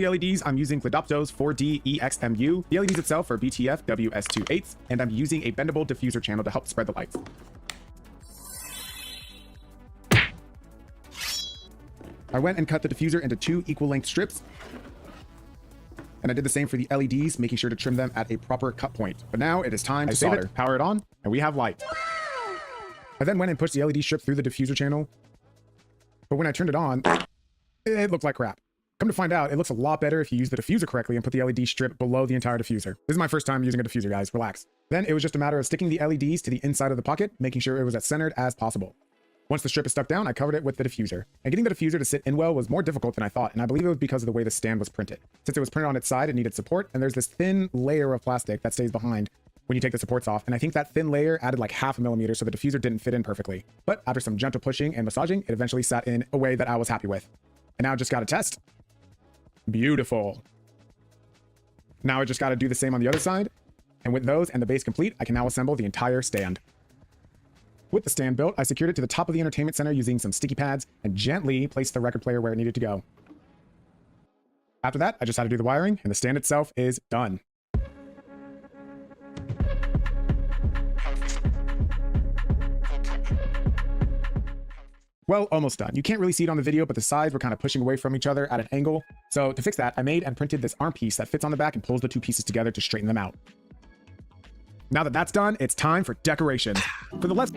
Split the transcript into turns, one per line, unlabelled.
The LEDs, I'm using Gledopto's 4D EXMU. The LEDs itself are BTF WS28, and I'm using a bendable diffuser channel to help spread the lights. I went and cut the diffuser into 2 equal length strips. And I did the same for the LEDs, making sure to trim them at a proper cut point. But now it is time to solder. Power it on, and we have light. I then went and pushed the LED strip through the diffuser channel. But when I turned it on, it looked like crap. Come to find out, it looks a lot better if you use the diffuser correctly and put the LED strip below the entire diffuser. This is my first time using a diffuser, guys. Relax. Then it was just a matter of sticking the LEDs to the inside of the pocket, making sure it was as centered as possible. Once the strip is stuck down, I covered it with the diffuser. And getting the diffuser to sit in well was more difficult than I thought, and I believe it was because of the way the stand was printed. Since it was printed on its side, it needed support, and there's this thin layer of plastic that stays behind when you take the supports off, and I think that thin layer added like 0.5 millimeter, so the diffuser didn't fit in perfectly. But after some gentle pushing and massaging, it eventually sat in a way that I was happy with. And now I just got to test. Beautiful. Now I just got to do the same on the other side, and with those and the base complete, I can now assemble the entire stand. With the stand built, I secured it to the top of the entertainment center using some sticky pads and gently placed the record player where it needed to go. After that, I just had to do the wiring, and the stand itself is done. Well, almost done. You can't really see it on the video, but the sides were kind of pushing away from each other at an angle. So to fix that, I made and printed this arm piece that fits on the back and pulls the 2 pieces together to straighten them out. Now that that's done, it's time for decoration. For the left...